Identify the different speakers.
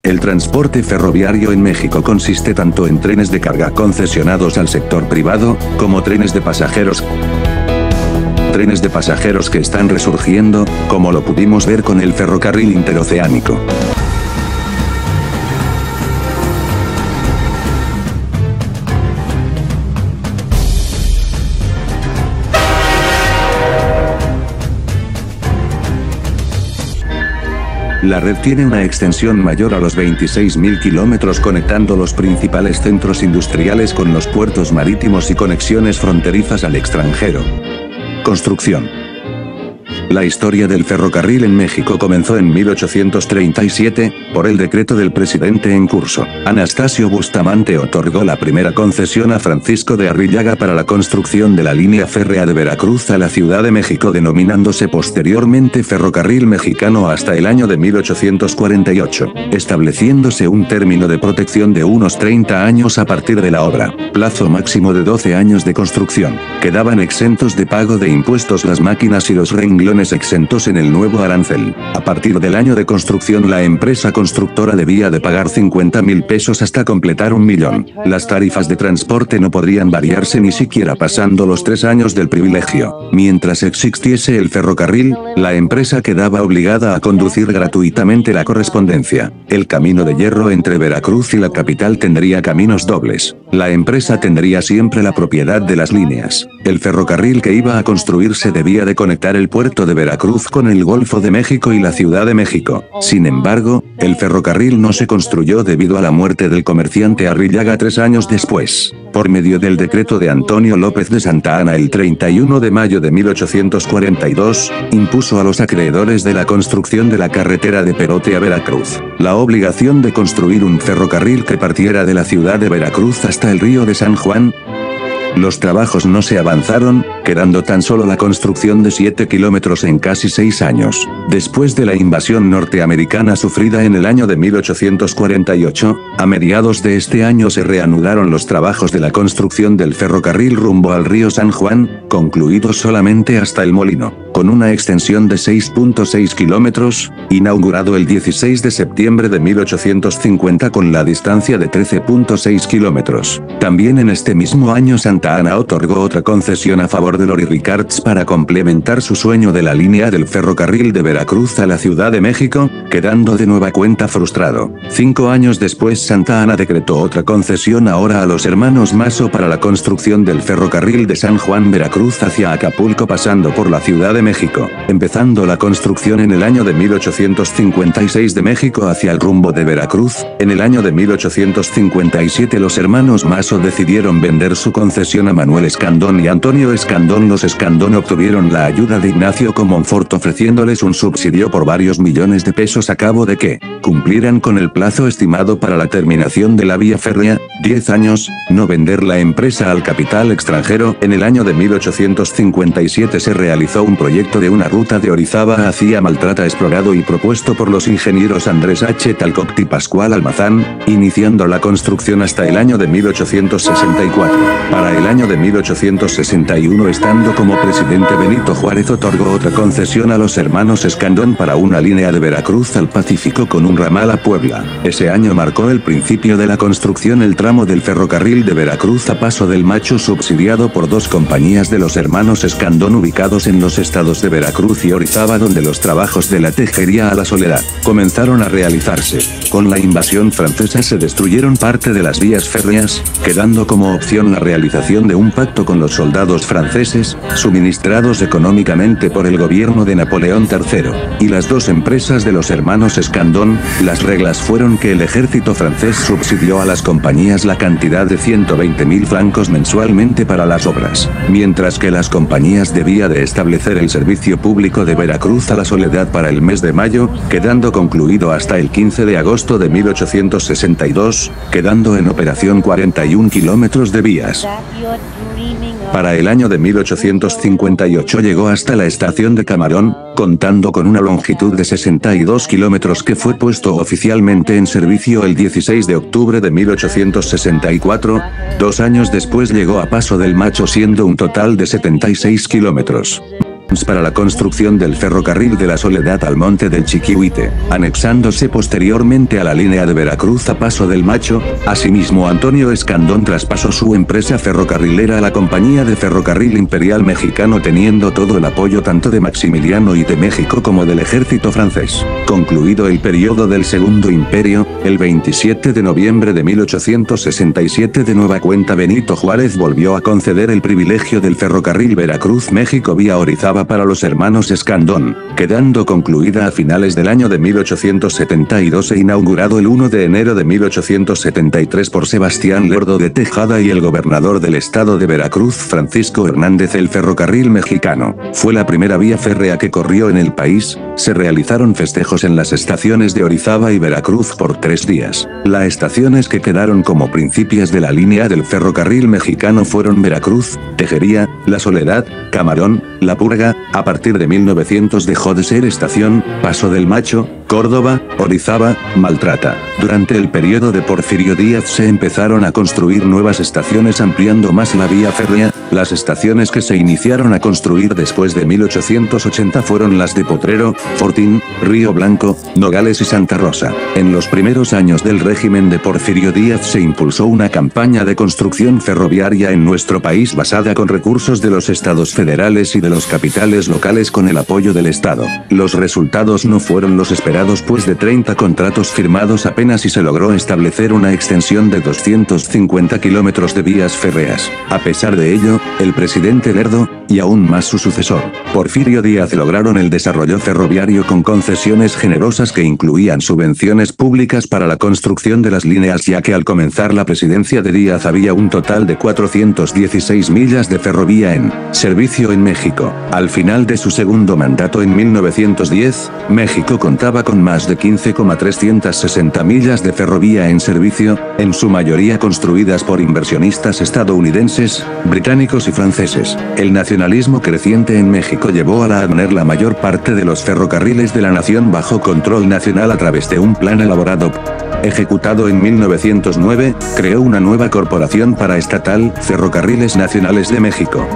Speaker 1: El transporte ferroviario en México consiste tanto en trenes de carga concesionados al sector privado, como trenes de pasajeros. Trenes de pasajeros que están resurgiendo, como lo pudimos ver con el ferrocarril interoceánico. La red tiene una extensión mayor a los 26.000 kilómetros conectando los principales centros industriales con los puertos marítimos y conexiones fronterizas al extranjero. Construcción. La historia del ferrocarril en México comenzó en 1837, por el decreto del presidente en curso. Anastasio Bustamante otorgó la primera concesión a Francisco de Arrillaga para la construcción de la línea férrea de Veracruz a la Ciudad de México, denominándose posteriormente Ferrocarril Mexicano hasta el año de 1848, estableciéndose un término de protección de unos 30 años a partir de la obra, plazo máximo de 12 años de construcción. Quedaban exentos de pago de impuestos las máquinas y los renglones exentos en el nuevo arancel. A partir del año de construcción la empresa constructora debía de pagar 50,000 pesos hasta completar 1,000,000. Las tarifas de transporte no podrían variarse ni siquiera pasando los 3 años del privilegio. Mientras existiese el ferrocarril, la empresa quedaba obligada a conducir gratuitamente la correspondencia. El camino de hierro entre Veracruz y la capital tendría caminos dobles. La empresa tendría siempre la propiedad de las líneas. El ferrocarril que iba a construirse debía de conectar el puerto de Veracruz con el Golfo de México y la Ciudad de México. Sin embargo, el ferrocarril no se construyó debido a la muerte del comerciante Arrillaga 3 años después. Por medio del decreto de Antonio López de Santa Anna el 31 de mayo de 1842, impuso a los acreedores de la construcción de la carretera de Perote a Veracruz, la obligación de construir un ferrocarril que partiera de la ciudad de Veracruz hasta el río de San Juan. Los trabajos no se avanzaron, quedando tan solo la construcción de 7 kilómetros en casi 6 años. Después de la invasión norteamericana sufrida en el año de 1848, a mediados de este año se reanudaron los trabajos de la construcción del ferrocarril rumbo al río San Juan, concluidos solamente hasta El Molino, con una extensión de 6.6 kilómetros, inaugurado el 16 de septiembre de 1850 con la distancia de 13.6 kilómetros. También en este mismo año Santa Anna otorgó otra concesión a favor de Lori Ricards para complementar su sueño de la línea del ferrocarril de Veracruz a la Ciudad de México, quedando de nueva cuenta frustrado. 5 años después Santa Anna decretó otra concesión ahora a los hermanos Mazo para la construcción del ferrocarril de San Juan Veracruz hacia Acapulco pasando por la Ciudad de México, empezando la construcción en el año de 1856 de México hacia el rumbo de Veracruz. En el año de 1857 los hermanos Mazo decidieron vender su concesión a Manuel Escandón y Antonio Escandón. Los Escandón obtuvieron la ayuda de Ignacio Comonfort ofreciéndoles un subsidio por varios millones de pesos a cabo de que cumplieran con el plazo estimado para la terminación de la vía férrea, 10 años, no vender la empresa al capital extranjero. En el año de 1857 se realizó un proyecto de una ruta de Orizaba hacia Maltrata explorado y propuesto por los ingenieros Andrés H. Talcopt y Pascual Almazán, iniciando la construcción hasta el año de 1864. Para el año de 1861, estando como presidente Benito Juárez, otorgó otra concesión a los hermanos Escandón para una línea de Veracruz al Pacífico con un ramal a Puebla. Ese año marcó el principio de la construcción el tramo del ferrocarril de Veracruz a Paso del Macho subsidiado por 2 compañías de los hermanos Escandón ubicados en los estados de Veracruz y Orizaba, donde los trabajos de la Tejería a la Soledad comenzaron a realizarse. Con la invasión francesa se destruyeron parte de las vías férreas, quedando como opción la realización de un pacto con los soldados franceses, suministrados económicamente por el gobierno de Napoleón III, y las 2 empresas de los hermanos Escandón. Las reglas fueron que el ejército francés subsidió a las compañías la cantidad de 120,000 francos mensualmente para las obras, mientras que las compañías debía de establecer el servicio público de Veracruz a la Soledad para el mes de mayo, quedando concluido hasta el 15 de agosto de 1862, quedando en operación 41 kilómetros de vías. Para el año de 1858 llegó hasta la estación de Camarón, contando con una longitud de 62 kilómetros que fue puesto oficialmente en servicio el 16 de octubre de 1864, 2 años después llegó a Paso del Macho siendo un total de 76 kilómetros. para la construcción del ferrocarril de la Soledad al Monte del Chiquihuite, anexándose posteriormente a la línea de Veracruz a Paso del Macho. Asimismo, Antonio Escandón traspasó su empresa ferrocarrilera a la Compañía de Ferrocarril Imperial Mexicano, teniendo todo el apoyo tanto de Maximiliano I de México como del ejército francés. Concluido el periodo del Segundo Imperio, el 27 de noviembre de 1867 de nueva cuenta Benito Juárez volvió a conceder el privilegio del ferrocarril Veracruz-México vía Orizaba para los hermanos Escandón, quedando concluida a finales del año de 1872 e inaugurado el 1 de enero de 1873 por Sebastián Lerdo de Tejada y el gobernador del estado de Veracruz Francisco Hernández. El ferrocarril mexicano fue la primera vía férrea que corrió en el país. Se realizaron festejos en las estaciones de Orizaba y Veracruz por 3 días. Las estaciones que quedaron como principias de la línea del ferrocarril mexicano fueron Veracruz, Tejería, La Soledad, Camarón, La Purga. A partir de 1900 dejó de ser estación, Paso del Macho, Córdoba, Orizaba, Maltrata. Durante el periodo de Porfirio Díaz se empezaron a construir nuevas estaciones ampliando más la vía férrea. Las estaciones que se iniciaron a construir después de 1880 fueron las de Potrero, Fortín, Río Blanco, Nogales y Santa Rosa. En los primeros años del régimen de Porfirio Díaz se impulsó una campaña de construcción ferroviaria en nuestro país basada con recursos de los estados federales y de los capitales locales con el apoyo del Estado. Los resultados no fueron los esperados, pues de 30 contratos firmados apenas y se logró establecer una extensión de 250 kilómetros de vías férreas. A pesar de ello, el presidente Lerdo, y aún más su sucesor, Porfirio Díaz, lograron el desarrollo ferroviario con concesiones generosas que incluían subvenciones públicas para la construcción de las líneas, ya que al comenzar la presidencia de Díaz había un total de 416 millas de ferrovía en servicio en México. Al final de su segundo mandato en 1910, México contaba con más de 15,360 millas de ferrovía en servicio, en su mayoría construidas por inversionistas estadounidenses, británicos y franceses. El nacionalismo creciente en México llevó a poner la mayor parte de los ferrocarriles de la nación bajo control nacional a través de un plan elaborado ejecutado en 1909, creó una nueva corporación paraestatal, Ferrocarriles Nacionales de México.